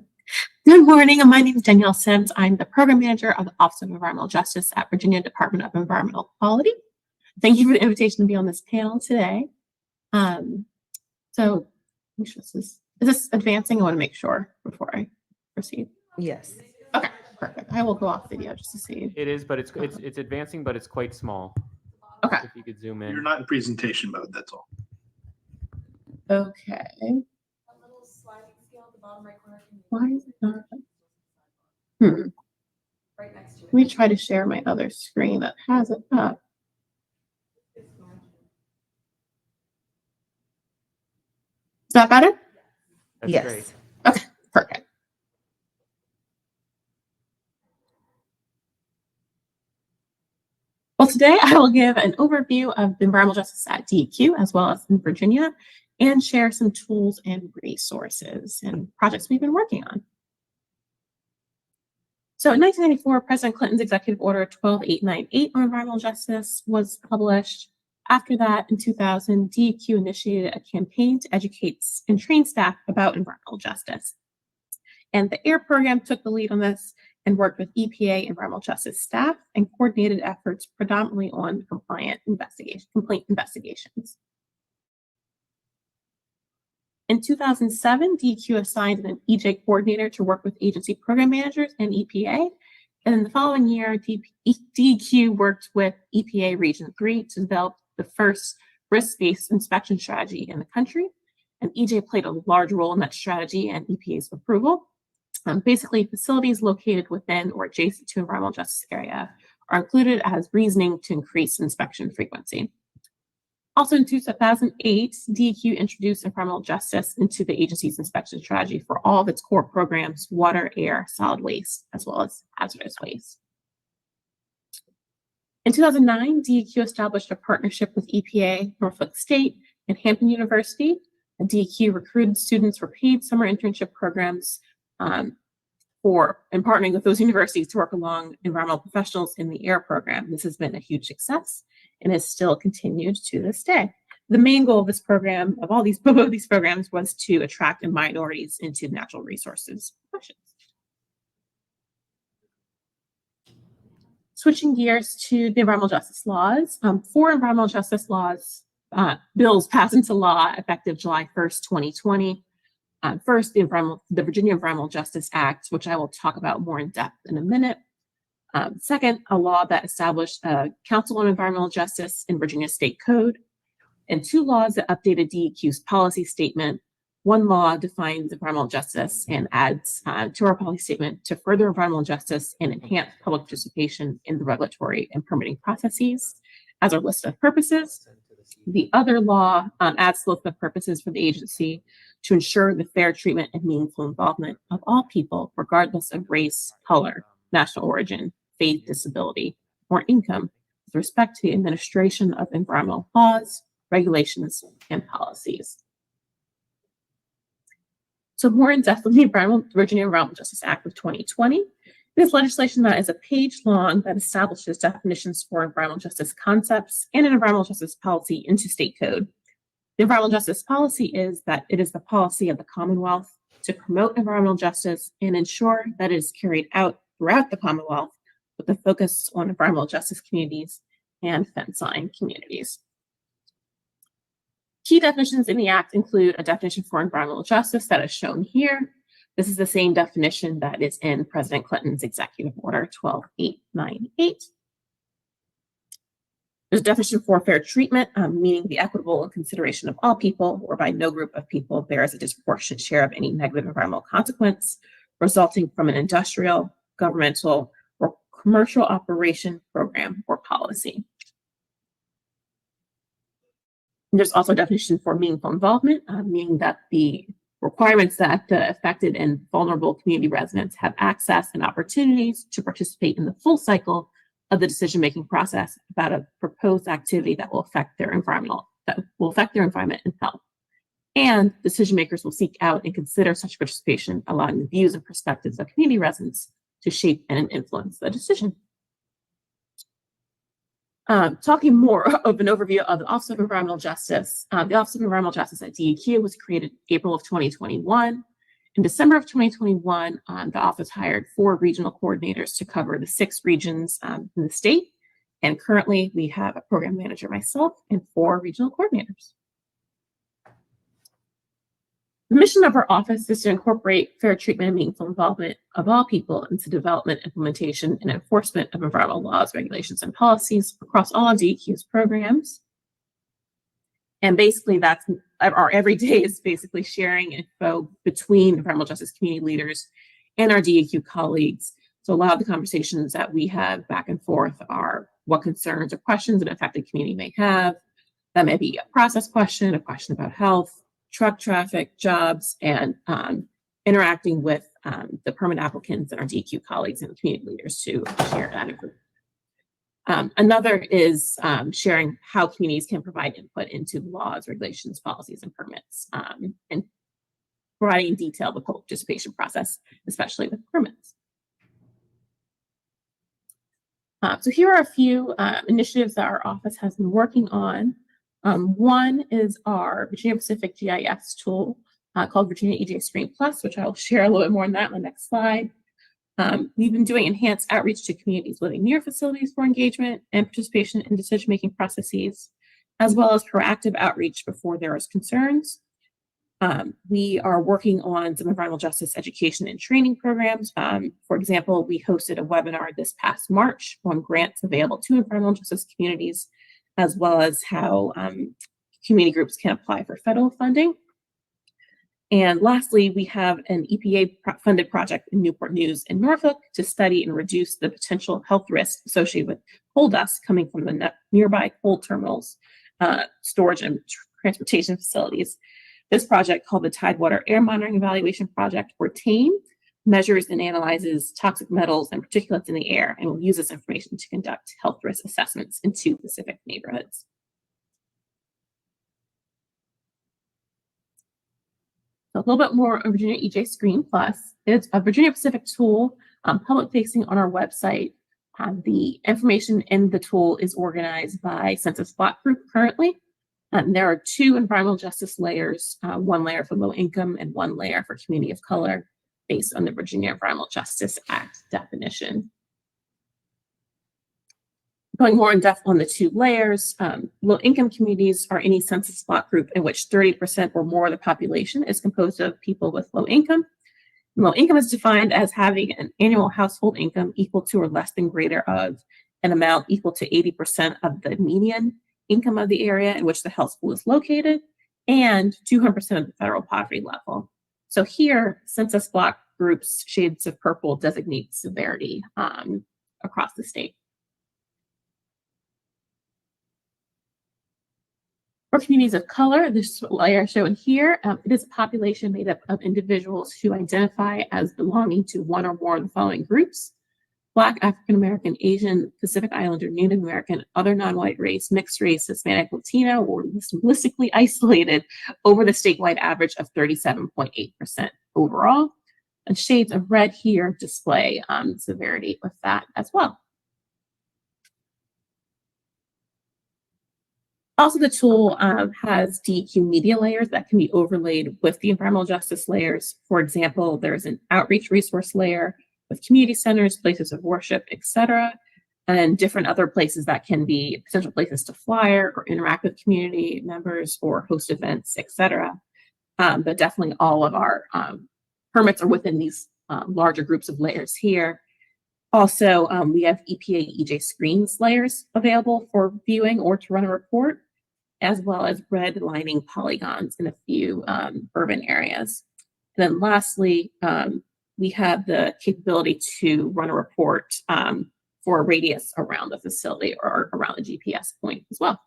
Good morning. My name is Danielle Sims. I'm the program manager of the Office of Environmental Justice at Virginia Department of Environmental Quality. Thank you for the invitation to be on this panel today. So is this advancing? I want to make sure before I proceed. Yes. Okay, perfect. I will go off video just to see. It is, but it's advancing, but it's quite small. Okay. If you could zoom in. You're not in presentation mode, that's all. Okay. That little sliding scale at the bottom right corner. Can you- Why is it not? Hmm. Right next to it. Let me try to share my other screen that has it up. Is that better? That's Yes. great. Okay, perfect. Well, today I will give an overview of environmental justice at DEQ as well as in Virginia and share some tools and resources and projects we've been working on. So in 1994, President Clinton's Executive Order 12898 on environmental justice was published. After that, in 2000, DEQ initiated a campaign to educate and train staff about environmental justice. And the AIR program took the lead on this and worked with EPA environmental justice staff and coordinated efforts predominantly on complaint investigations. In 2007, DEQ assigned an EJ coordinator to work with agency program managers and EPA. And in the following year, DEQ worked with EPA Region 3 to develop the first risk-based inspection strategy in the country. And EJ played a large role in that strategy and EPA's approval. Basically, facilities located within or adjacent to environmental justice area are included as reasoning to increase inspection frequency. Also in 2008, DEQ introduced environmental justice into the agency's inspection strategy for all of its core programs, water, air, solid waste, as well as hazardous waste. In 2009, DEQ established a partnership with EPA, Norfolk State, and Hampton University. And DEQ recruited students for paid summer internship programs and partnering with those universities to work along environmental professionals in the AIR program. This has been a huge success and is still continued to this day. The main goal of this program, of both of these programs, was to attract minorities into natural resources professions. Switching gears to the environmental justice laws, 4 environmental justice laws bills passed into law effective July 1st, 2020. First, the Virginia Environmental Justice Act, which I will talk about more in depth in a minute. Second, a law that established a Council on Environmental Justice in Virginia State Code, and 2 laws that updated DEQ's policy statement. 1 law defines environmental justice and adds to our policy statement to further environmental justice and enhance public participation in the regulatory and permitting processes as our list of purposes. The other law adds the list of purposes for the agency to ensure the fair treatment and meaningful involvement of all people, regardless of race, color, national origin, faith, disability, or income, with respect to the administration of environmental laws, regulations, and policies. So more in depth on the Virginia Environmental Justice Act of 2020. This legislation that is a page long that establishes definitions for environmental justice concepts and an environmental justice policy into state code. The environmental justice policy is that it is the policy of the Commonwealth to promote environmental justice and ensure that it is carried out throughout the Commonwealth with a focus on environmental justice communities and fence-line communities. Key definitions in the Act include a definition for environmental justice that is shown here. This is the same definition that is in President Clinton's Executive Order 12898. There's a definition for fair treatment, meaning the equitable consideration of all people, whereby no group of people bears a disproportionate share of any negative environmental consequence resulting from an industrial, governmental, or commercial operation, program, or policy. And there's also a definition for meaningful involvement, meaning that the requirements that the affected and vulnerable community residents have access and opportunities to participate in the full cycle of the decision-making process about a proposed activity that will affect their environment and health. And decision makers will seek out and consider such participation, allowing the views and perspectives of community residents to shape and influence the decision. Talking more of an overview of the Office of Environmental Justice. The Office of Environmental Justice at DEQ was created April of 2021. In December of 2021, the office hired 4 regional coordinators to cover the 6 regions in the state. And currently we have a program manager, myself, and 4 regional coordinators. The mission of our office is to incorporate fair treatment and meaningful involvement of all people into development, implementation, and enforcement of environmental laws, regulations, and policies across all of DEQ's programs. And basically that's our everyday is basically sharing info between environmental justice community leaders and our DEQ colleagues. So a lot of the conversations that we have back and forth are what concerns or questions an affected community may have. That may be a process question, a question about health, truck traffic, jobs, and interacting with the permit applicants and our DEQ colleagues and the community leaders to share that information. Another is sharing how communities can provide input into laws, regulations, policies, and permits, and providing in detail the public participation process, especially with permits. So here are a few initiatives that our office has been working on. One is our Virginia Pacific GIS tool called Virginia EJ Screen Plus, which I will share a little bit more on that on the next slide. We've been doing enhanced outreach to communities living near facilities for engagement and participation in decision-making processes, as well as proactive outreach before there is concerns. We are working on some environmental justice education and training programs. For example, we hosted a webinar this past March on grants available to environmental justice communities, as well as how community groups can apply for federal funding. And lastly, we have an EPA-funded project in Newport News in Norfolk to study and reduce the potential health risks associated with coal dust coming from the nearby coal terminals, storage and transportation facilities. This project, called the Tidewater Air Monitoring Evaluation Project, or TAME, measures and analyzes toxic metals and particulates in the air and will use this information to conduct health risk assessments in 2 Pacific neighborhoods. So a little bit more on Virginia EJ Screen Plus. It's a Virginia Pacific tool, public facing on our website. The information in the tool is organized by census block group currently. There are 2 environmental justice layers, 1 layer for low income and 1 layer for community of color, based on the Virginia Environmental Justice Act definition. Going more in depth on the 2 layers, low-income communities are any census block group in which 30% or more of the population is composed of people with low income. Low income is defined as having an annual household income equal to or less than greater of an amount equal to 80% of the median income of the area in which the health school is located, and 200% of the federal poverty level. So here, census block groups, shades of purple, designate severity across the state. For communities of color, this layer shown here, it is a population made up of individuals who identify as belonging to 1 or more of the following groups: Black, African American, Asian, Pacific Islander, Native American, other non-white race, mixed race, Hispanic, Latino, or linguistically isolated over the statewide average of 37.8% overall. And shades of red here display severity with that as well. Also, the tool has DEQ media layers that can be overlaid with the environmental justice layers. For example, there's an outreach resource layer with community centers, places of worship, etc., and different other places that can be potential places to flyer or interact with community members or host events, etc. But definitely all of our permits are within these larger groups of layers here. Also, we have EPA EJ Screens layers available for viewing or to run a report, as well as redlining polygons in a few urban areas. And then lastly, we have the capability to run a report for a radius around the facility or around the GPS point as well.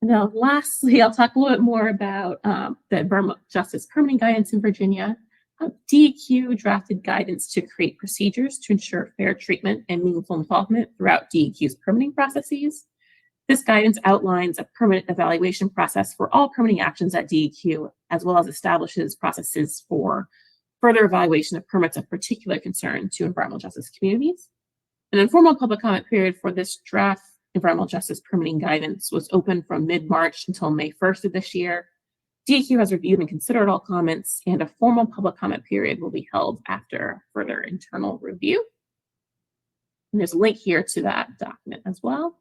And now lastly, I'll talk a little bit more about the environmental justice permitting guidance in Virginia. DEQ drafted guidance to create procedures to ensure fair treatment and meaningful involvement throughout DEQ's permitting processes. This guidance outlines a permit evaluation process for all permitting actions at DEQ, as well as establishes processes for further evaluation of permits of particular concern to environmental justice communities. An informal public comment period for this draft environmental justice permitting guidance was open from mid-March until May 1st of this year. DEQ has reviewed and considered all comments, and a formal public comment period will be held after further internal review. And there's a link here to that document as well.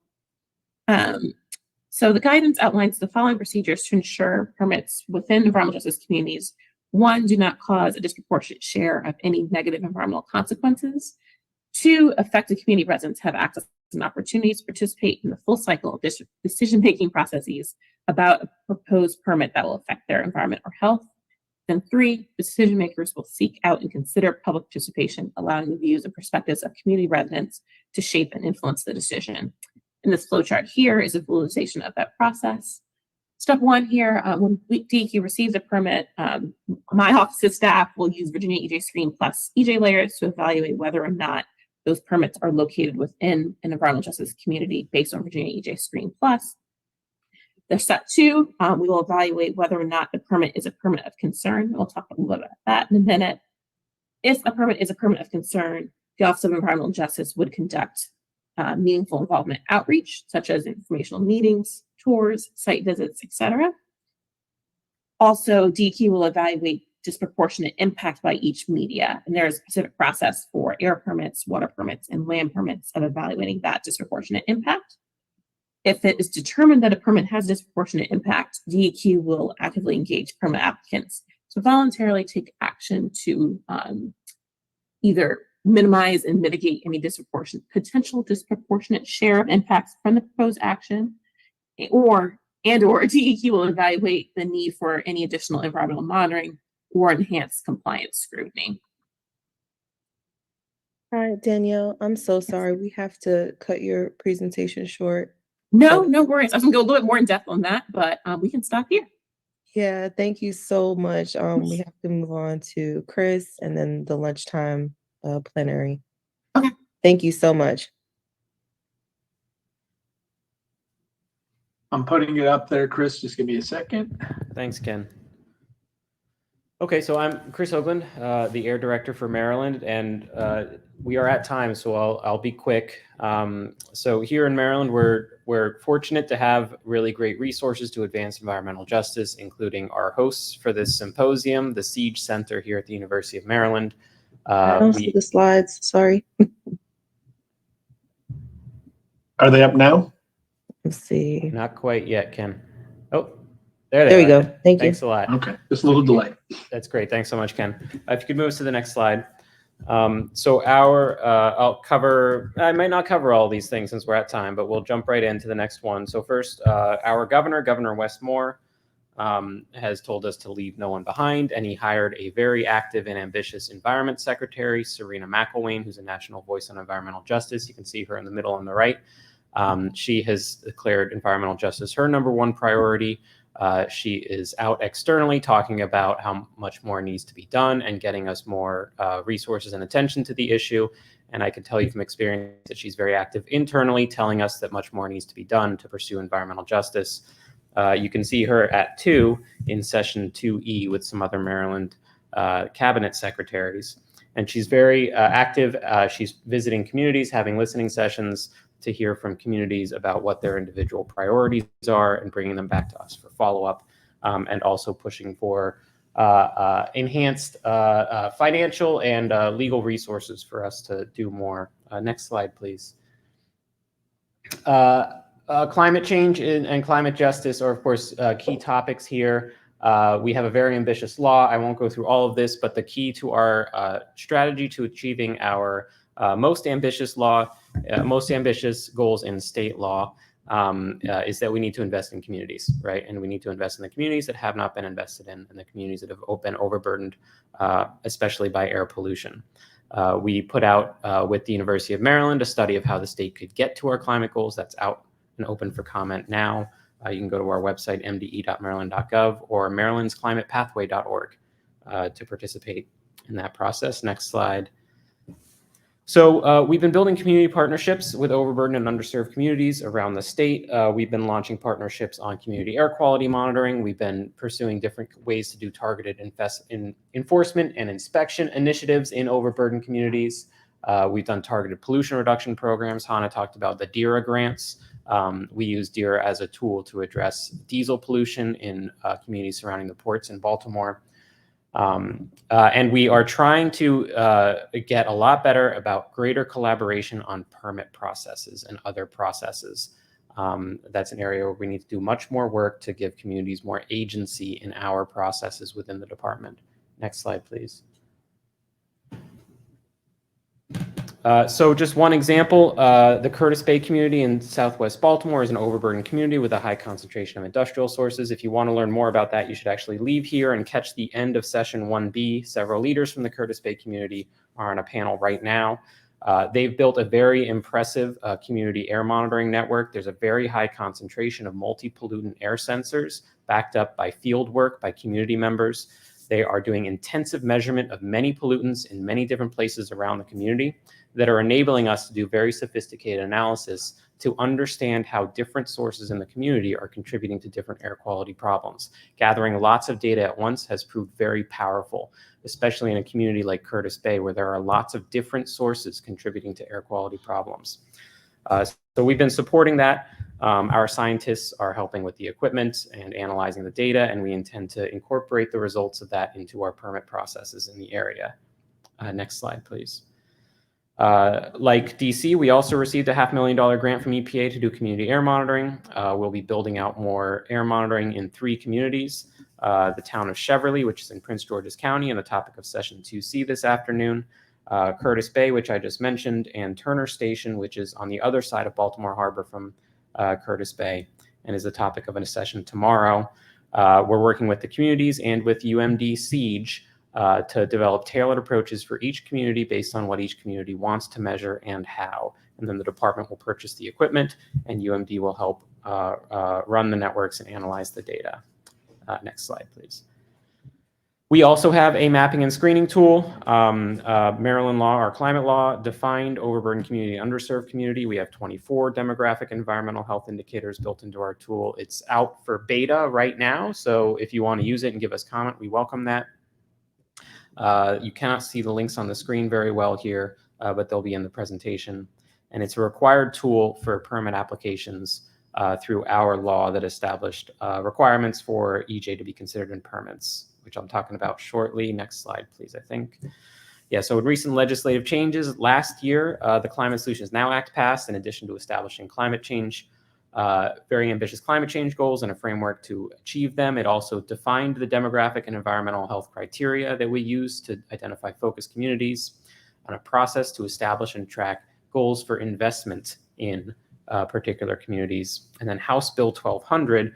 So the guidance outlines the following procedures to ensure permits within environmental justice communities. One, do not cause a disproportionate share of any negative environmental consequences. Two, affected community residents have access and opportunities to participate in the full cycle of decision-making processes about a proposed permit that will affect their environment or health. Then three, decision makers will seek out and consider public participation, allowing the views and perspectives of community residents to shape and influence the decision. And this flowchart here is a visualization of that process. Step one here, when DEQ receives a permit, my office's staff will use Virginia EJ Screen plus EJ layers to evaluate whether or not those permits are located within an environmental justice community based on Virginia EJ Screen plus. The step two, we will evaluate whether or not the permit is a permit of concern. We'll talk a little bit about that in a minute. If a permit is a permit of concern, the Office of Environmental Justice would conduct meaningful involvement outreach, such as informational meetings, tours, site visits, etc. Also, DEQ will evaluate disproportionate impact by each media, and there is a specific process for air permits, water permits, and land permits of evaluating that disproportionate impact. If it is determined that a permit has disproportionate impact, DEQ will actively engage permit applicants to voluntarily take action to either minimize and mitigate any potential disproportionate share of impacts from the proposed action, or DEQ will evaluate the need for any additional environmental monitoring or enhanced compliance scrutiny. All right, Danielle, I'm so sorry. We have to cut your presentation short. No worries. I was gonna go a little bit more in depth on that, but we can stop here. Yeah, thank you so much. We have to move on to Chris and then the lunchtime plenary. Okay. Thank you so much. I'm putting it up there, Chris. Just give me a second. Thanks, Ken. Okay, so I'm Chris Hoagland, the Air Director for Maryland, and we are at time, so I'll be quick. So here in Maryland, we're fortunate to have really great resources to advance environmental justice, including our hosts for this symposium, the Siege Center here at the University of Maryland. I don't see the slides, sorry. Are they up now? Let's see. Not quite yet, Ken. Oh, there There they we are. go. Thank you. Thanks a lot. Okay, just a little delay. That's great. Thanks so much, Ken. If you could move us to the next slide. So I might not cover all these things since we're at time, but we'll jump right into the next one. So first, our Governor Wes Moore, has told us to leave no one behind, and he hired a very active and ambitious Environment Secretary, Serena McElwain, who's a national voice on environmental justice. You can see her in the middle on the right. She has declared environmental justice her #1 priority. She is out externally talking about how much more needs to be done and getting us more resources and attention to the issue. And I can tell you from experience that she's very active internally, telling us that much more needs to be done to pursue environmental justice. You can see her at 2 in session 2E with some other Maryland cabinet secretaries. And she's very active. She's visiting communities, having listening sessions to hear from communities about what their individual priorities are and bringing them back to us for follow-up, and also pushing for enhanced financial and legal resources for us to do more. Next slide, please. Climate change and climate justice are, of course, key topics here. We have a very ambitious law. I won't go through all of this, but the key to our strategy to achieving our most ambitious goals in state law is that we need to invest in communities, right? And we need to invest in the communities that have not been invested in, and the communities that have been overburdened, especially by air pollution. We put out with the University of Maryland a study of how the state could get to our climate goals. That's out and open for comment now. You can go to our website, mde.maryland.gov, or marylandsclimatepathway.org to participate in that process. Next slide. So we've been building community partnerships with overburdened and underserved communities around the state. We've been launching partnerships on community air quality monitoring. We've been pursuing different ways to do targeted enforcement and inspection initiatives in overburdened communities. We've done targeted pollution reduction programs. Hannah talked about the DERA grants. We use DERA as a tool to address diesel pollution in communities surrounding the ports in Baltimore. And we are trying to get a lot better about greater collaboration on permit processes and other processes. That's an area where we need to do much more work to give communities more agency in our processes within the department. Next slide, please. So just one example, the Curtis Bay community in Southwest Baltimore is an overburdened community with a high concentration of industrial sources. If you want to learn more about that, you should actually leave here and catch the end of session 1B. Several leaders from the Curtis Bay community are on a panel right now. They've built a very impressive community air monitoring network. There's a very high concentration of multi-pollutant air sensors backed up by field work by community members. They are doing intensive measurement of many pollutants in many different places around the community that are enabling us to do very sophisticated analysis to understand how different sources in the community are contributing to different air quality problems. Gathering lots of data at once has proved very powerful, especially in a community like Curtis Bay, where there are lots of different sources contributing to air quality problems. So we've been supporting that. Our scientists are helping with the equipment and analyzing the data, and we intend to incorporate the results of that into our permit processes in the area. Next slide, please. Like DC, we also received a $500,000 grant from EPA to do community air monitoring. We'll be building out more air monitoring in 3 communities. The town of Cheverly, which is in Prince George's County, and the topic of session 2C this afternoon. Curtis Bay, which I just mentioned, and Turner Station, which is on the other side of Baltimore Harbor from Curtis Bay, and is the topic of a session tomorrow. We're working with the communities and with UMD Siege to develop tailored approaches for each community based on what each community wants to measure and how. And then the department will purchase the equipment, and UMD will help run the networks and analyze the data. Next slide, please. We also have a mapping and screening tool. Maryland law, our climate law, defined overburdened community, underserved community. We have 24 demographic environmental health indicators built into our tool. It's out for beta right now, so if you want to use it and give us comment, we welcome that. You cannot see the links on the screen very well here, but they'll be in the presentation. And it's a required tool for permit applications through our law that established requirements for EJ to be considered in permits, which I'm talking about shortly. Next slide, please, I think. Yeah, so with recent legislative changes, last year, the Climate Solutions Now Act passed, in addition to establishing climate change, very ambitious climate change goals and a framework to achieve them. It also defined the demographic and environmental health criteria that we use to identify focus communities, and a process to establish and track goals for investment in particular communities. And then House Bill 1200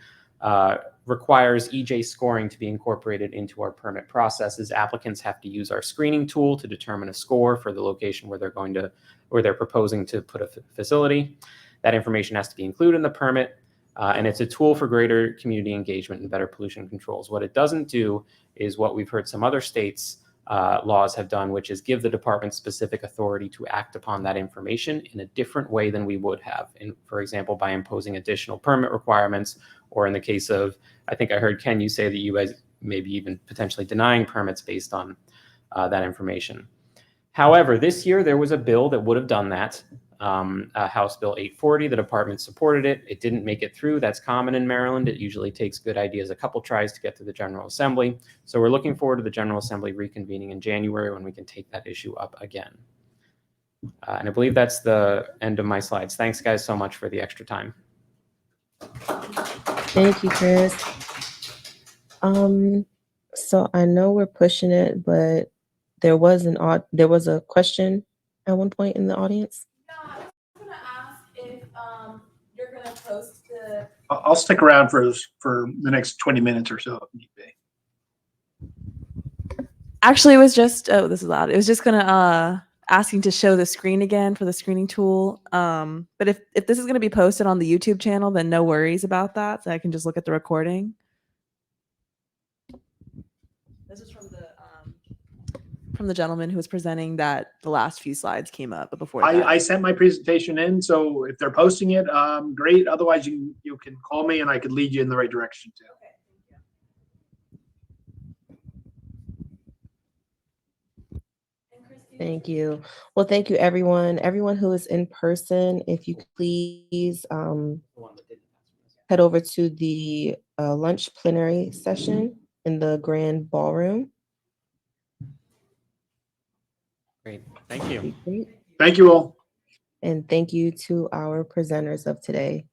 requires EJ scoring to be incorporated into our permit processes. Applicants have to use our screening tool to determine a score for the location where they're proposing to put a facility. That information has to be included in the permit, and it's a tool for greater community engagement and better pollution controls. What it doesn't do is what we've heard some other states' laws have done, which is give the department specific authority to act upon that information in a different way than we would have, for example, by imposing additional permit requirements, or in the case of, I think I heard Ken, you say that you guys maybe even potentially denying permits based on that information. However, this year there was a bill that would have done that. House Bill 840, the department supported it. It didn't make it through. That's common in Maryland. It usually takes good ideas a couple tries to get to the General Assembly. So we're looking forward to the General Assembly reconvening in January when we can take that issue up again. And I believe that's the end of my slides. Thanks, guys, so much for the extra time. Thank you, Chris. So I know we're pushing it, but there was a question at one point in the audience. Yeah, I was gonna ask if you're gonna post the. I'll stick around for the next 20 minutes or so if need be. Actually, it was just, oh, this is loud. It was just gonna asking to show the screen again for the screening tool. But if this is gonna be posted on the YouTube channel, then no worries about that. So I can just look at the recording. This is from the gentleman who was presenting that the last few slides came up, but before that. I sent my presentation in, so if they're posting it, great. Otherwise, you can call me and I could lead you in the right direction too. Okay, thank you. Thank you. Well, thank you, everyone. Everyone who is in person, if you could please head over to the lunch plenary session in the grand ballroom. Great, thank you. Great. Thank you all. And thank you to our presenters of today.